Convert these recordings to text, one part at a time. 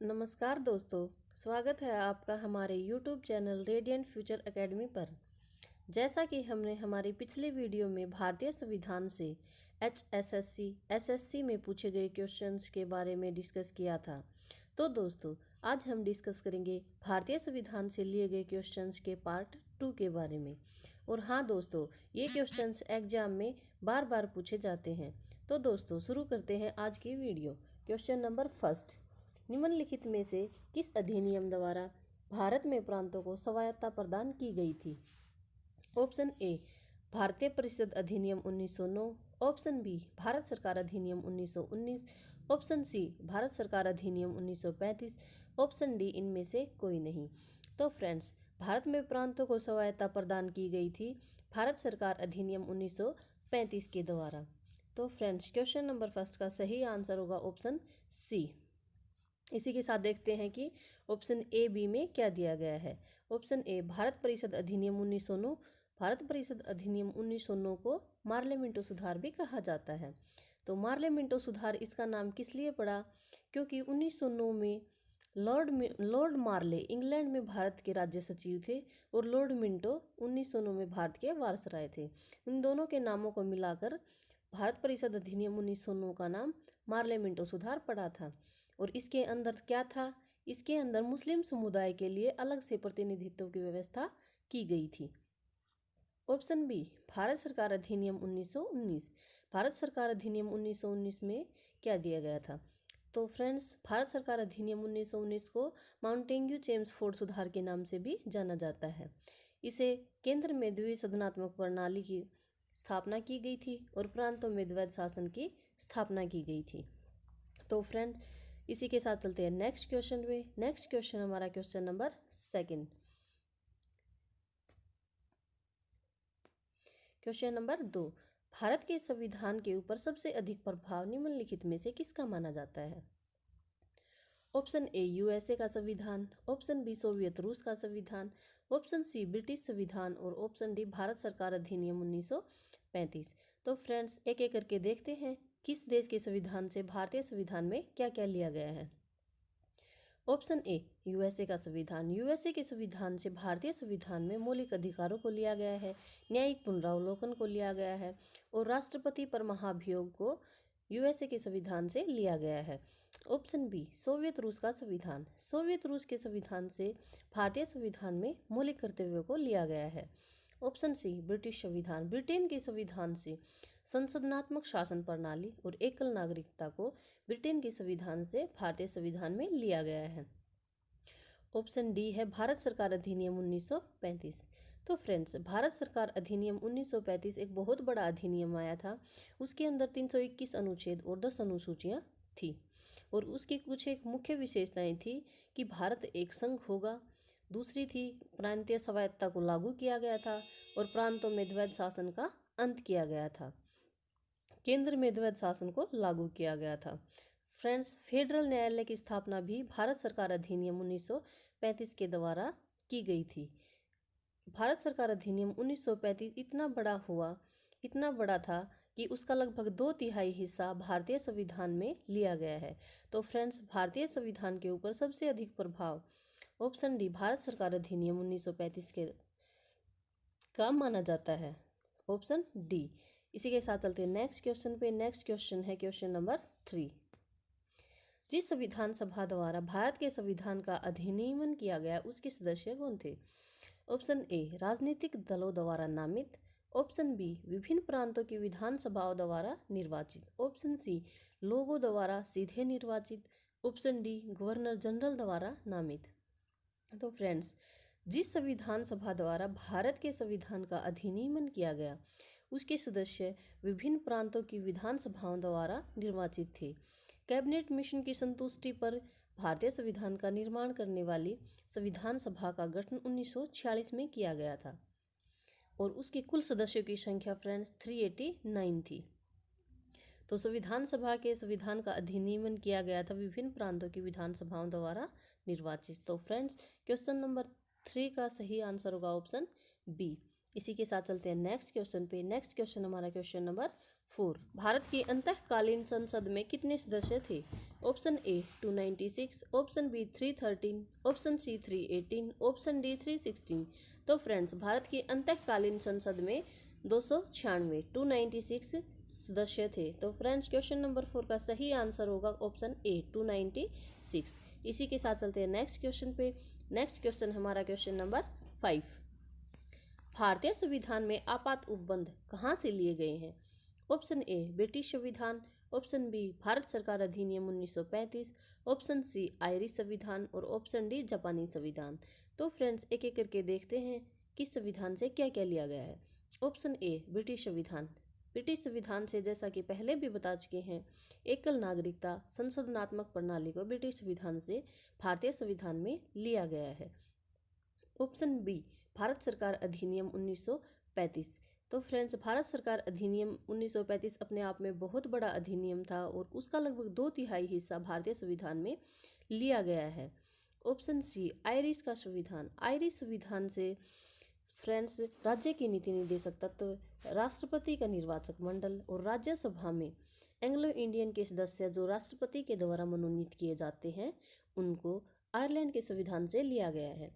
नमस्कार दोस्तों, स्वागत है आपका हमारे YouTube channel radiant future academy पर। जैसा कि हमने हमारी पिछली वीडियो में भारतीय संविधान से HSSC, SSC में पूछे गए क्वेश्चंस के बारे में डिस्कस किया था, तो दोस्तों आज हम डिस्कस करेंगे भारतीय संविधान से लिए गए क्वेश्चंस के पार्ट 2 के बारे में। और हाँ दोस्तों, ये क्वेश्चंस एग्जाम में बार बार पूछे जाते हैं। तो दोस्तों शुरू करते हैं आज की वीडियो। क्वेश्चन नंबर फर्स्ट, निम्नलिखित में से किस अधिनियम द्वारा भारत में प्रांतों को स्वायत्तता प्रदान की गई थी? ऑप्शन ए भारतीय परिषद अधिनियम 1909, ऑप्शन बी भारत सरकार अधिनियम 1919, ऑप्शन सी भारत सरकार अधिनियम 1935, ऑप्शन डी इनमें से कोई नहीं। तो फ्रेंड्स, भारत में प्रांतों को स्वायत्तता प्रदान की गई थी भारत सरकार अधिनियम 1935 के द्वारा। तो फ्रेंड्स, क्वेश्चन नंबर फर्स्ट का सही आंसर होगा ऑप्शन सी। इसी के साथ देखते हैं कि ऑप्शन ए बी में क्या दिया गया है। ऑप्शन ए भारत परिषद अधिनियम 1909। भारत परिषद अधिनियम 1909 को मार्लेमेंटो सुधार भी कहा जाता है। तो मार्लेमेंटो सुधार इसका नाम किस लिए पड़ा? क्योंकि 1909 में लॉर्ड मार्ले इंग्लैंड में भारत के राज्य सचिव थे और लॉर्ड मिंटो 1909 में भारत के वायसराय थे। इन दोनों के नामों को मिलाकर भारत परिषद अधिनियम 1909 का नाम मार्लेमेंटो सुधार पड़ा था। और इसके अंदर क्या था? इसके अंदर मुस्लिम समुदाय के लिए अलग से प्रतिनिधित्व की व्यवस्था की गई थी। ऑप्शन बी भारत सरकार अधिनियम 1919। भारत सरकार अधिनियम 1919 में क्या दिया गया था? तो फ्रेंड्स, भारत सरकार अधिनियम 1919 को माउंटेन्यू चेम्सफोर्ड सुधार के नाम से भी जाना जाता है। इसे केंद्र में द्विसदनात्मक प्रणाली की स्थापना की गई थी और प्रांतों में द्वैध शासन की स्थापना की गई थी। तो फ्रेंड्स, इसी के साथ चलते हैं नेक्स्ट क्वेश्चन पे। नेक्स्ट क्वेश्चन हमारा question number second. Question number 2, Bharat के संविधान के ऊपर सबसे अधिक प्रभाव निम्नलिखित में से किसका माना जाता है? ऑप्शन ए यूएसए का संविधान, ऑप्शन बी सोवियत रूस का संविधान, ऑप्शन सी ब्रिटिश संविधान और ऑप्शन डी भारत सरकार अधिनियम 1935। तो फ्रेंड्स, एक एक करके देखते हैं किस देश के संविधान से भारतीय संविधान में क्या क्या लिया गया है। ऑप्शन ए यूएसए का संविधान। यूएसए के संविधान से भारतीय संविधान में मौलिक अधिकारों को लिया गया है, न्यायिक पुनरावलोकन को लिया गया है और राष्ट्रपति पर महाभियोग को यूएसए के संविधान से लिया गया है। ऑप्शन बी सोवियत रूस का संविधान। सोवियत रूस के संविधान से भारतीय संविधान में मौलिक कर्तव्यों को लिया गया है। ऑप्शन सी ब्रिटिश संविधान। ब्रिटेन के संविधान से संसदनात्मक शासन प्रणाली और एकल नागरिकता को ब्रिटेन के संविधान से भारतीय संविधान में लिया गया है। ऑप्शन डी है भारत सरकार अधिनियम 1935। तो फ्रेंड्स, भारत सरकार अधिनियम 1935 एक बहुत बड़ा अधिनियम आया था। उसके अंदर 321 अनुच्छेद और 10 अनुसूचियाँ थी और उसकी कुछ एक मुख्य विशेषताएं थी कि भारत एक संघ होगा। दूसरी थी प्रांतीय स्वायत्तता को लागू किया गया था और प्रांतों में द्वैध शासन का अंत किया गया था। केंद्र में द्वैध शासन को लागू किया गया था। फ्रेंड्स, फेडरल न्यायालय की स्थापना भी भारत सरकार अधिनियम 1935 के द्वारा की गई थी। भारत सरकार अधिनियम 1935 इतना बड़ा था कि उसका लगभग 2/3 हिस्सा भारतीय संविधान में लिया गया है। तो फ्रेंड्स, भारतीय संविधान के ऊपर सबसे अधिक प्रभाव ऑप्शन डी भारत सरकार अधिनियम 1935 के का माना जाता है। Option D. इसी के साथ चलते हैं नेक्स्ट क्वेश्चन पे। नेक्स्ट क्वेश्चन है क्वेश्चन नंबर 3। जिस संविधान सभा द्वारा भारत के संविधान का अधिनियमन किया गया उसके सदस्य कौन थे? ऑप्शन ए राजनीतिक दलों द्वारा नामित, ऑप्शन बी विभिन्न प्रांतों की विधानसभाओं द्वारा निर्वाचित, ऑप्शन सी लोगों द्वारा सीधे निर्वाचित, ऑप्शन डी गवर्नर जनरल द्वारा नामित। तो फ्रेंड्स, जिस संविधान सभा द्वारा भारत के संविधान का अधिनियमन किया गया उसके सदस्य विभिन्न प्रांतों की विधानसभाओं द्वारा निर्वाचित थे। कैबिनेट मिशन की संतुष्टि पर भारतीय संविधान का निर्माण करने वाली संविधान सभा का गठन 1946 में किया गया था और उसके कुल सदस्यों की संख्या फ्रेंड्स 389 थी। तो संविधान सभा के संविधान का अधिनियमन किया गया था विभिन्न प्रांतों की विधानसभाओं द्वारा निर्वाचित। तो फ्रेंड्स, क्वेश्चन नंबर 3 का सही आंसर होगा ऑप्शन बी। इसी के साथ चलते हैं नेक्स्ट क्वेश्चन पे। नेक्स्ट क्वेश्चन हमारा क्वेश्चन नंबर 4। भारत की अंतःकालीन संसद में कितने सदस्य थे? Option A 296, option B 313, option C 318, option D 316। तो फ्रेंड्स, भारत की अंतःकालीन संसद में 296 सदस्य थे। तो फ्रेंड्स, क्वेश्चन नंबर 4 का सही आंसर होगा ऑप्शन ए 296। इसी के साथ चलते हैं नेक्स्ट क्वेश्चन पे। नेक्स्ट क्वेश्चन हमारा क्वेश्चन नंबर 5। भारतीय संविधान में आपात उपबंध कहाँ से लिए गए हैं? ऑप्शन ए ब्रिटिश संविधान, ऑप्शन बी भारत सरकार अधिनियम 1935, ऑप्शन सी आयरिश संविधान और ऑप्शन डी जापानी संविधान। तो फ्रेंड्स, एक एक करके देखते हैं किस संविधान से क्या क्या लिया गया है। ऑप्शन ए ब्रिटिश संविधान। ब्रिटिश संविधान से, जैसा कि पहले भी बता चुके हैं, एकल नागरिकता संशोधनात्मक प्रणाली को ब्रिटिश संविधान से भारतीय संविधान में लिया गया है। ऑप्शन बी भारत सरकार अधिनियम 1935। तो फ्रेंड्स, भारत सरकार अधिनियम 1935 अपने आप में बहुत बड़ा अधिनियम था और उसका लगभग 2/3 हिस्सा भारतीय संविधान में लिया गया है। ऑप्शन सी आयरिश का संविधान। आयरिश संविधान से फ्रेंड्स, राज्य की नीति निर्देशक तत्व, राष्ट्रपति का निर्वाचक मंडल और राज्यसभा में एंग्लो इंडियन के सदस्य जो राष्ट्रपति के द्वारा मनोनीत किए जाते हैं, उनको आयरलैंड के संविधान से लिया गया है।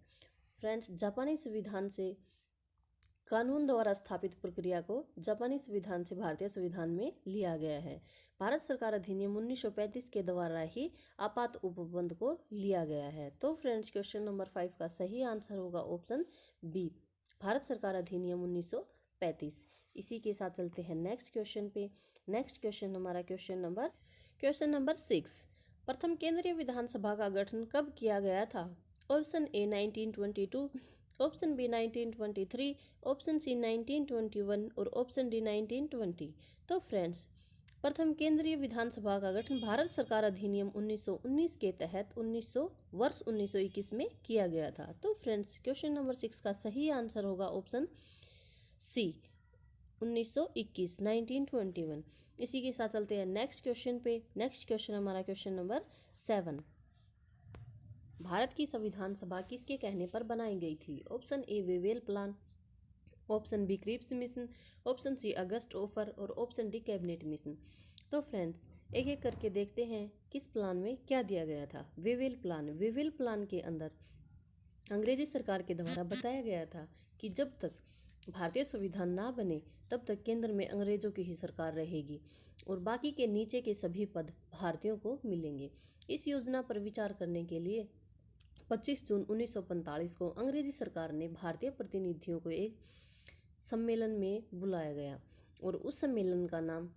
फ्रेंड्स, जापानी संविधान से कानून द्वारा स्थापित प्रक्रिया को जापानी संविधान से भारतीय संविधान में लिया गया है। भारत सरकार अधिनियम 1935 के द्वारा ही आपात उपबंध को लिया गया है। तो फ्रेंड्स, क्वेश्चन नंबर 5 का सही आंसर होगा ऑप्शन बी भारत सरकार अधिनियम 1935। इसी के साथ चलते हैं नेक्स्ट क्वेश्चन पे। नेक्स्ट क्वेश्चन हमारा क्वेश्चन नंबर 6। प्रथम केंद्रीय विधानसभा का गठन कब किया गया था? Option A 1922, option B 1923, option C 1921 और ऑप्शन डी 1920। तो फ्रेंड्स, प्रथम केंद्रीय विधानसभा का गठन भारत सरकार अधिनियम 1919 के तहत 1921 में किया गया था। तो फ्रेंड्स, क्वेश्चन नंबर 6 का सही आंसर होगा ऑप्शन सी 1921। इसी के साथ चलते हैं नेक्स्ट क्वेश्चन पे। नेक्स्ट क्वेश्चन हमारा क्वेश्चन नंबर 7। भारत की संविधान सभा किसके कहने पर बनाई गई थी? Option A Wavell plan, option B Cripps mission, option C August offer और ऑप्शन डी कैबिनेट मिशन। तो फ्रेंड्स, एक एक करके देखते हैं किस प्लान में क्या दिया गया था। Wavell plan. वेवेल प्लान के अंदर अंग्रेजी सरकार के द्वारा बताया गया था कि जब तक भारतीय संविधान ना बने तब तक केंद्र में अंग्रेजों की ही सरकार रहेगी और बाकी के नीचे के सभी पद भारतीयों को मिलेंगे। इस योजना पर विचार करने के लिए 25 जून 1945 को अंग्रेजी सरकार ने भारतीय प्रतिनिधियों को एक सम्मेलन में बुलाया गया और उस सम्मेलन का नाम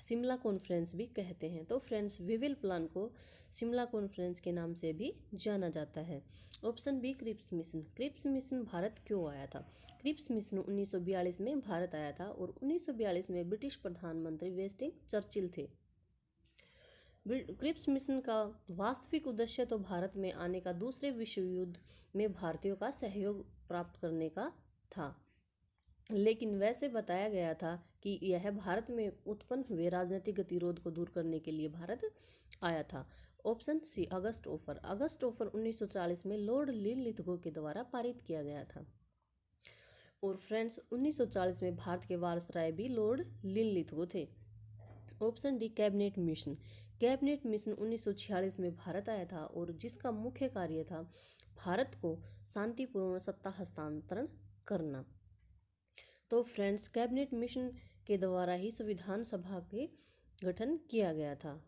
शिमला कॉन्फ्रेंस भी कहते हैं। तो फ्रेंड्स, वेवेल प्लान को शिमला कॉन्फ्रेंस के नाम से भी जाना जाता है। Option B Cripps mission. Cripps mission Bharat क्यों आया था? क्रिप्स मिशन 1942 में भारत आया था और 1942 में ब्रिटिश प्रधानमंत्री विंस्टन चर्चिल थे। क्रिप्स मिशन का वास्तविक उद्देश्य तो भारत में आने का दूसरे विश्व युद्ध में भारतीयों का सहयोग प्राप्त करने का था, लेकिन वैसे बताया गया था कि यह भारत में उत्पन्न हुए राजनीतिक गतिरोध को दूर करने के लिए भारत आया था। Option C August offer. August offer 1940 में लॉर्ड लिनलिथगो के द्वारा पारित किया गया था और फ्रेंड्स, 1940 में भारत के वायसराय भी लॉर्ड लिनलिथगो थे। Option D cabinet mission. Cabinet mission 1946 में भारत आया था और जिसका मुख्य कार्य था भारत को शांतिपूर्ण सत्ता हस्तांतरण करना। तो फ्रेंड्स, कैबिनेट मिशन के द्वारा ही संविधान सभा के गठन किया गया था।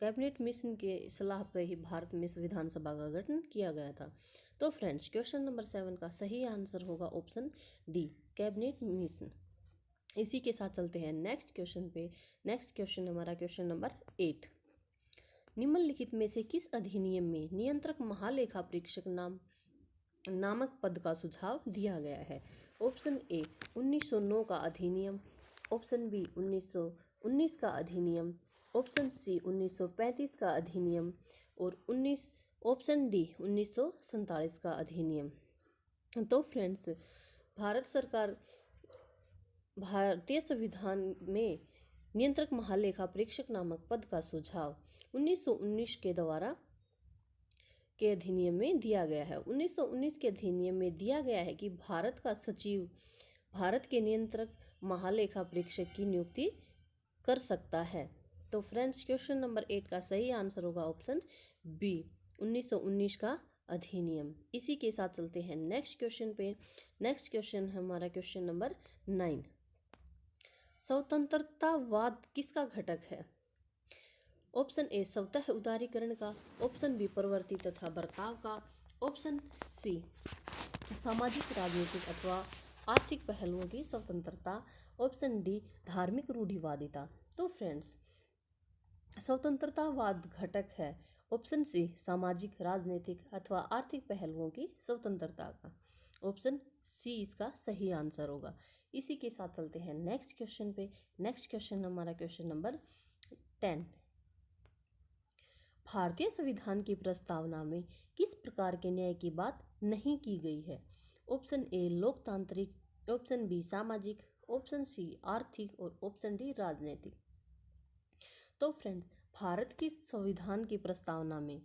कैबिनेट मिशन के सलाह पर ही भारत में संविधान सभा का गठन किया गया था। तो फ्रेंड्स, क्वेश्चन नंबर 7 का सही आंसर होगा ऑप्शन डी कैबिनेट मिशन। इसी के साथ चलते हैं नेक्स्ट क्वेश्चन पे। नेक्स्ट क्वेश्चन हमारा क्वेश्चन नंबर 8। निम्नलिखित में से किस अधिनियम में नियंत्रक महालेखा परीक्षक नामक पद का सुझाव दिया गया है? ऑप्शन ए 1909 का अधिनियम, ऑप्शन बी 1919 का अधिनियम, ऑप्शन सी 1935 का अधिनियम और ऑप्शन डी 1947 का अधिनियम। तो फ्रेंड्स, भारत सरकार भारतीय संविधान में नियंत्रक महालेखा परीक्षक नामक पद का सुझाव 1919 के द्वारा के अधिनियम में दिया गया है। 1919 के अधिनियम में दिया गया है कि भारत का सचिव भारत के नियंत्रक महालेखा परीक्षक की नियुक्ति कर सकता है। तो फ्रेंड्स क्वेश्चन नंबर 8 का सही आंसर होगा ऑप्शन बी, 1919 का अधिनियम। इसी के साथ चलते हैं नेक्स्ट क्वेश्चन पे। नेक्स्ट क्वेश्चन है हमारा क्वेश्चन नंबर 9। स्वतंत्रतावाद किसका घटक है? ऑप्शन ए स्वतः उदारीकरण का, ऑप्शन बी प्रवृत्ति तथा बर्ताव का, ऑप्शन सी सामाजिक राजनीतिक अथवा आर्थिक पहलुओं की स्वतंत्रता, ऑप्शन डी धार्मिक रूढ़िवादिता। तो फ्रेंड्स स्वतंत्रतावाद घटक है ऑप्शन सी सामाजिक राजनीतिक अथवा आर्थिक पहलुओं की स्वतंत्रता का। ऑप्शन सी इसका सही आंसर होगा। इसी के साथ चलते हैं नेक्स्ट क्वेश्चन पे। नेक्स्ट क्वेश्चन हमारा क्वेश्चन नंबर 10। भारतीय संविधान की प्रस्तावना में किस प्रकार के न्याय की बात नहीं की गई है? ऑप्शन ए लोकतांत्रिक, ऑप्शन बी सामाजिक, ऑप्शन सी आर्थिक और ऑप्शन डी राजनीतिक। तो फ्रेंड्स भारत की संविधान की प्रस्तावना में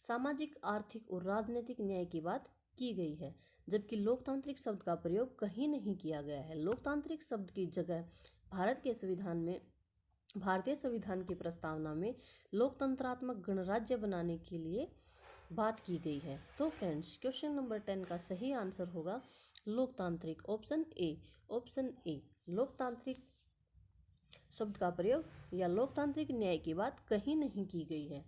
सामाजिक, आर्थिक और राजनीतिक न्याय की बात की गई है, जबकि लोकतांत्रिक शब्द का प्रयोग कहीं नहीं किया गया है। लोकतांत्रिक शब्द की जगह भारतीय संविधान की प्रस्तावना में लोकतंत्रात्मक गणराज्य बनाने के लिए बात की गई है। तो फ्रेंड्स क्वेश्चन नंबर 10 का सही आंसर होगा लोकतांत्रिक, ऑप्शन ए। ऑप्शन ए लोकतांत्रिक शब्द का प्रयोग या लोकतांत्रिक न्याय की बात कहीं नहीं की गई है।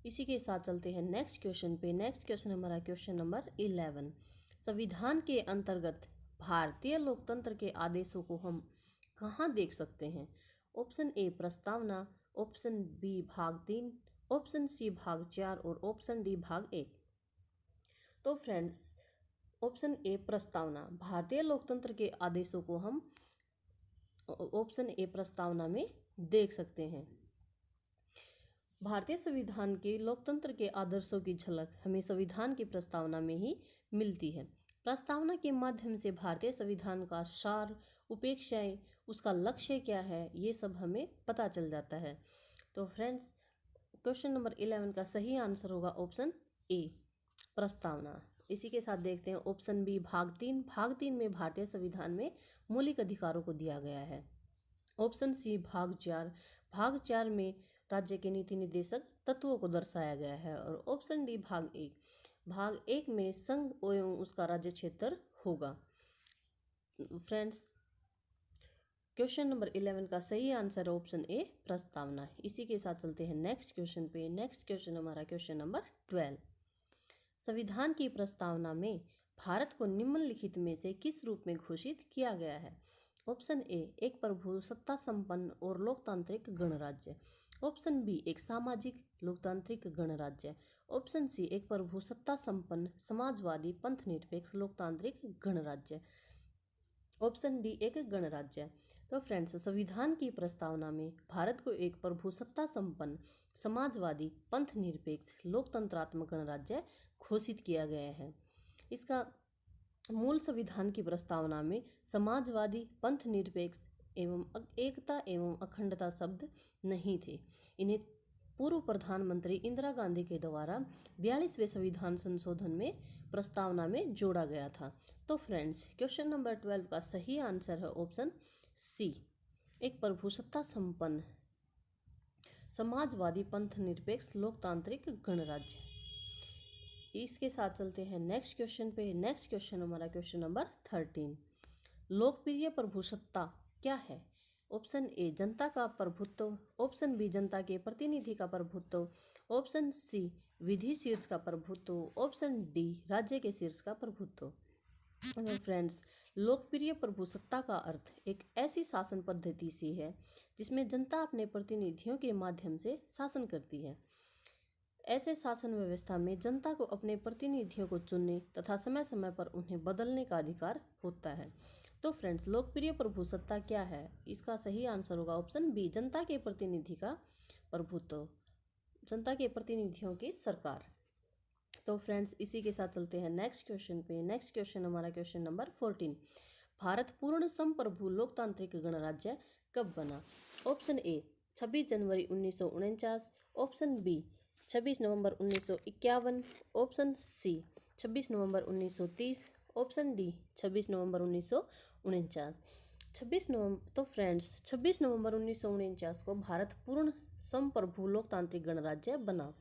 इसी के साथ चलते हैं नेक्स्ट क्वेश्चन पे। नेक्स्ट क्वेश्चन हमारा क्वेश्चन नंबर 11। संविधान के अंतर्गत भारतीय लोकतंत्र के आदेशों को हम कहाँ देख सकते हैं? ऑप्शन ए प्रस्तावना, ऑप्शन बी भाग 3, ऑप्शन सी भाग 4 और ऑप्शन डी भाग 1। तो फ्रेंड्स ऑप्शन ए प्रस्तावना, भारतीय लोकतंत्र के आदेशों को हम ऑप्शन ए प्रस्तावना में देख सकते हैं। भारतीय संविधान के लोकतंत्र के आदर्शों की झलक हमें संविधान की प्रस्तावना में ही मिलती है। प्रस्तावना के माध्यम से भारतीय संविधान का सार, उपेक्षाएं, उसका लक्ष्य क्या है, ये सब हमें पता चल जाता है। तो फ्रेंड्स क्वेश्चन नंबर 11 का सही आंसर होगा ऑप्शन ए प्रस्तावना। इसी के साथ देखते हैं ऑप्शन बी भाग 3। भाग 3 में भारतीय संविधान में मौलिक अधिकारों को दिया गया है। ऑप्शन सी भाग 4। भाग 4 में राज्य के नीति निर्देशक तत्वों को दर्शाया गया है। और ऑप्शन डी भाग 1। भाग 1 में संघ एवं उसका राज्य क्षेत्र होगा। फ्रेंड्स क्वेश्चन नंबर 11 का सही आंसर है ऑप्शन ए प्रस्तावना। इसी के साथ चलते हैं नेक्स्ट क्वेश्चन पे। नेक्स्ट क्वेश्चन हमारा क्वेश्चन नंबर 12। संविधान की प्रस्तावना में भारत को निम्नलिखित में से किस रूप में घोषित किया गया है? ऑप्शन ए एक प्रभुसत्ता संपन्न और लोकतांत्रिक गणराज्य, ऑप्शन बी एक सामाजिक लोकतांत्रिक गणराज्य, ऑप्शन सी एक प्रभुसत्ता संपन्न समाजवादी पंथ निरपेक्ष लोकतांत्रिक गणराज्य, ऑप्शन डी एक गणराज्य। तो फ्रेंड्स संविधान की प्रस्तावना में भारत को एक प्रभुसत्ता संपन्न समाजवादी पंथ निरपेक्ष लोकतंत्रात्मक गणराज्य घोषित किया गया है। इसका मूल संविधान की प्रस्तावना में समाजवादी पंथ निरपेक्ष एवं एकता एवं अखंडता शब्द नहीं थे। इन्हें पूर्व प्रधानमंत्री इंदिरा गांधी के द्वारा 42वें संविधान संशोधन में प्रस्तावना में जोड़ा गया था। तो फ्रेंड्स क्वेश्चन नंबर 12 का सही आंसर है ऑप्शन सी एक प्रभुसत्ता संपन्न समाजवादी पंथ निरपेक्ष लोकतांत्रिक गणराज्य। इसके साथ चलते हैं नेक्स्ट क्वेश्चन पे। नेक्स्ट क्वेश्चन हमारा क्वेश्चन नंबर 13। लोकप्रिय प्रभुसत्ता क्या है? ऑप्शन ए जनता का प्रभुत्व, ऑप्शन बी जनता के प्रतिनिधि का प्रभुत्व, ऑप्शन सी विधि शीर्ष का प्रभुत्व, ऑप्शन डी राज्य के शीर्ष का प्रभुत्व। फ्रेंड्स लोकप्रिय प्रभुसत्ता का अर्थ एक ऐसी शासन पद्धति से है जिसमें जनता अपने प्रतिनिधियों के माध्यम से शासन करती है। ऐसे शासन व्यवस्था में जनता को अपने प्रतिनिधियों को चुनने तथा समय समय पर उन्हें बदलने का अधिकार होता है। तो फ्रेंड्स लोकप्रिय प्रभुसत्ता क्या है? इसका सही आंसर होगा ऑप्शन बी जनता के प्रतिनिधि का प्रभुत्व, जनता के प्रतिनिधियों की सरकार। तो फ्रेंड्स इसी के साथ चलते हैं नेक्स्ट क्वेश्चन पे। नेक्स्ट क्वेश्चन हमारा क्वेश्चन नंबर 14। भारत पूर्ण संप्रभु लोकतांत्रिक गणराज्य कब बना? ऑप्शन ए 26 जनवरी 1949, ऑप्शन बी 26 नवंबर 1951, ऑप्शन सी 26 नवंबर 1930, ऑप्शन डी 26 नवंबर 1949। 26 नवंबर तो फ्रेंड्स 26 नवंबर 1949 को भारत पूर्ण संप्रभु लोकतांत्रिक गणराज्य बना,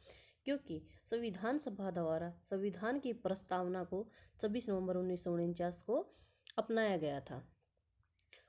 क्योंकि संविधान सभा द्वारा संविधान की प्रस्तावना को 26 नवंबर 1949 को अपनाया गया था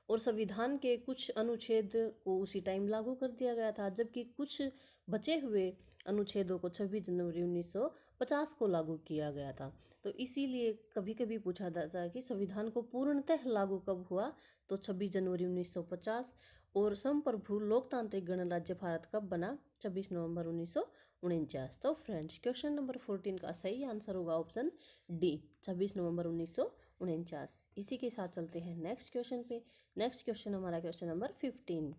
और संविधान के कुछ अनुच्छेद को उसी टाइम लागू कर दिया गया था, जबकि कुछ बचे हुए अनुच्छेदों को 26 जनवरी 1950 को लागू किया गया था। तो इसीलिए कभी कभी पूछा जाता है कि संविधान को पूर्णतः लागू कब हुआ, तो 26 जनवरी 1950। और संप्रभु लोकतांत्रिक गणराज्य भारत कब बना, 26 नवंबर 1949। तो फ्रेंड्स क्वेश्चन नंबर 14 का सही आंसर होगा ऑप्शन डी, 26 नवंबर 1949। इसी के साथ चलते हैं नेक्स्ट क्वेश्चन पे। नेक्स्ट क्वेश्चन हमारा क्वेश्चन नंबर 15।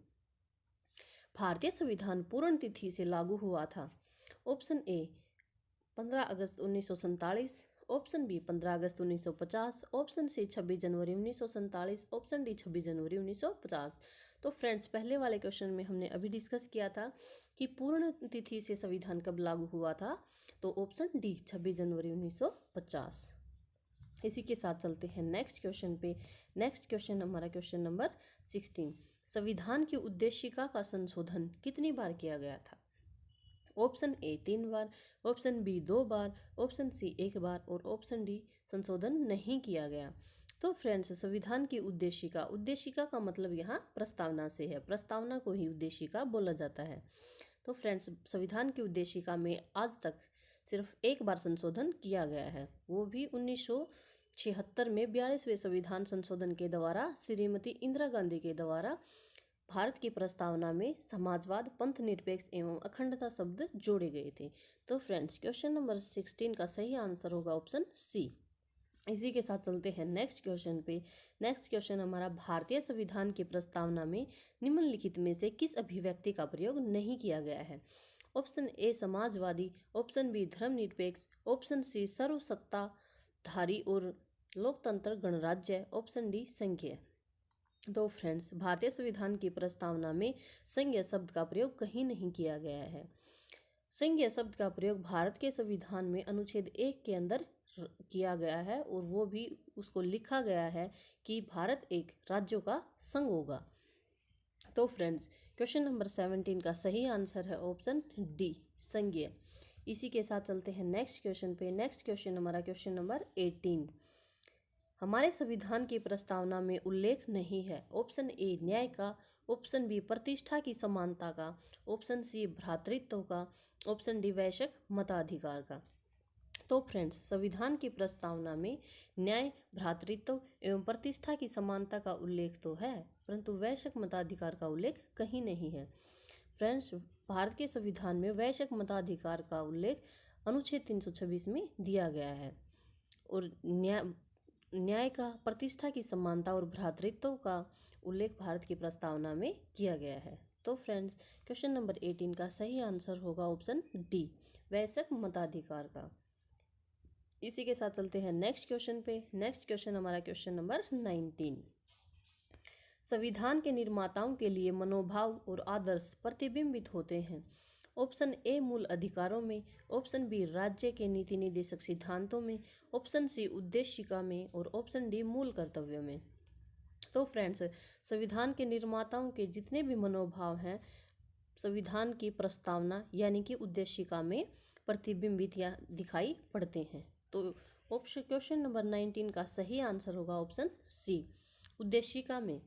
भारतीय संविधान पूर्ण तिथि से लागू हुआ था। ऑप्शन ए 15 अगस्त 1947, ऑप्शन बी 15 अगस्त 1950, ऑप्शन सी 26 जनवरी 1947, ऑप्शन डी 26 जनवरी 1950। तो फ्रेंड्स पहले वाले क्वेश्चन में हमने अभी डिस्कस किया था कि पूर्ण तिथि से संविधान कब लागू हुआ था, तो ऑप्शन डी 26 जनवरी 1950। इसी के साथ चलते हैं नेक्स्ट क्वेश्चन पे। नेक्स्ट क्वेश्चन हमारा क्वेश्चन नंबर 16। संविधान की उद्देशिका का संशोधन कितनी बार किया गया था? ऑप्शन ए 3 बार, ऑप्शन बी 2 बार, ऑप्शन सी 1 बार और ऑप्शन डी संशोधन नहीं किया गया। तो फ्रेंड्स संविधान की उद्देशिका, उद्देशिका का मतलब यहाँ प्रस्तावना से है, प्रस्तावना को ही उद्देशिका बोला जाता है। तो फ्रेंड्स संविधान की उद्देशिका में आज तक सिर्फ एक बार संशोधन किया गया है, वो भी 1976 में 42वें संविधान संशोधन के द्वारा श्रीमती इंदिरा गांधी के द्वारा भारत की प्रस्तावना में समाजवाद, पंथ निरपेक्ष एवं अखंडता शब्द जोड़े गए थे। तो फ्रेंड्स क्वेश्चन नंबर 16 का सही आंसर होगा ऑप्शन सी। इसी के साथ चलते हैं नेक्स्ट क्वेश्चन पे। नेक्स्ट क्वेश्चन हमारा, भारतीय संविधान की प्रस्तावना में निम्नलिखित में से किस अभिव्यक्ति का प्रयोग नहीं किया गया है? ऑप्शन ए समाजवादी, ऑप्शन बी धर्मनिरपेक्ष, ऑप्शन सी सर्वसत्ताधारी और लोकतंत्र गणराज्य, ऑप्शन डी संघीय। तो फ्रेंड्स भारतीय संविधान की प्रस्तावना में संघीय शब्द का प्रयोग कहीं नहीं किया गया है। संघीय शब्द का प्रयोग भारत के संविधान में अनुच्छेद 1 के अंदर किया गया है और वो भी उसको लिखा गया है कि भारत एक राज्यों का संघ होगा। तो फ्रेंड्स क्वेश्चन नंबर 17 का सही आंसर है ऑप्शन डी संघीय। इसी के साथ चलते हैं नेक्स्ट क्वेश्चन पे। नेक्स्ट क्वेश्चन हमारा क्वेश्चन नंबर 18। हमारे संविधान की प्रस्तावना में उल्लेख नहीं है। ऑप्शन ए न्याय का, ऑप्शन बी प्रतिष्ठा की समानता का, ऑप्शन सी भ्रातृत्व का, ऑप्शन डी वैश्विक मताधिकार का। तो फ्रेंड्स संविधान की प्रस्तावना में न्याय, भ्रातृत्व एवं प्रतिष्ठा की समानता का उल्लेख तो है, परंतु वैश्विक मताधिकार का उल्लेख कहीं नहीं है। फ्रेंड्स भारत के संविधान में वैश्विक मताधिकार का उल्लेख अनुच्छेद 326 में दिया गया है और न्याय का, प्रतिष्ठा की समानता और भ्रातृत्व का उल्लेख भारत की प्रस्तावना में किया गया है। तो फ्रेंड्स क्वेश्चन नंबर 18 का सही आंसर होगा ऑप्शन डी वैश्विक मताधिकार का। इसी के साथ चलते हैं नेक्स्ट क्वेश्चन पे। नेक्स्ट क्वेश्चन हमारा क्वेश्चन नंबर 19। संविधान के निर्माताओं के लिए मनोभाव और आदर्श प्रतिबिंबित होते हैं। ऑप्शन ए मूल अधिकारों में, ऑप्शन बी राज्य के नीति निर्देशक सिद्धांतों में, ऑप्शन सी उद्देशिका में और ऑप्शन डी मूल कर्तव्यों में। तो फ्रेंड्स संविधान के निर्माताओं के जितने भी मनोभाव हैं संविधान की प्रस्तावना यानी कि उद्देशिका में प्रतिबिंबित या दिखाई पड़ते हैं। तो ऑप्शन क्वेश्चन नंबर 19 का सही आंसर होगा ऑप्शन सी उद्देशिका में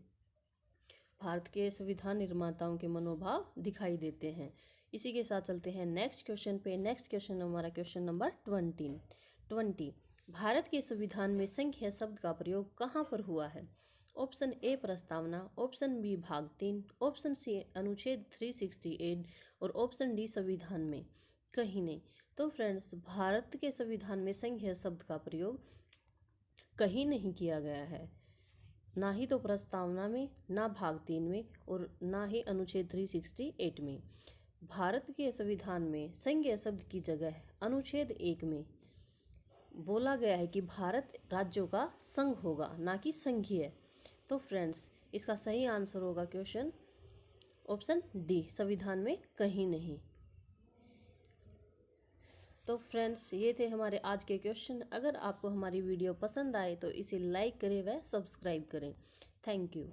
भारत के संविधान निर्माताओं के मनोभाव दिखाई देते हैं। इसी के साथ चलते हैं नेक्स्ट क्वेश्चन पे। नेक्स्ट क्वेश्चन हमारा क्वेश्चन नंबर 20। भारत के संविधान में संघीय शब्द का प्रयोग कहाँ पर हुआ है? ऑप्शन ए प्रस्तावना, ऑप्शन बी भाग 3, ऑप्शन सी अनुच्छेद 368 और ऑप्शन डी संविधान में कहीं नहीं। तो फ्रेंड्स भारत के संविधान में संघीय शब्द का प्रयोग कहीं नहीं किया गया है, ना ही तो प्रस्तावना में, ना भाग 3 में और ना ही अनुच्छेद 368 में। भारत के संविधान में संघीय शब्द की जगह अनुच्छेद 1 में बोला गया है कि भारत राज्यों का संघ होगा, ना कि संघीय। तो फ्रेंड्स इसका सही आंसर होगा क्वेश्चन ऑप्शन डी संविधान में कहीं नहीं। तो फ्रेंड्स ये थे हमारे आज के क्वेश्चन। अगर आपको हमारी वीडियो पसंद आए तो इसे लाइक करें व सब्सक्राइब करें। Thank you.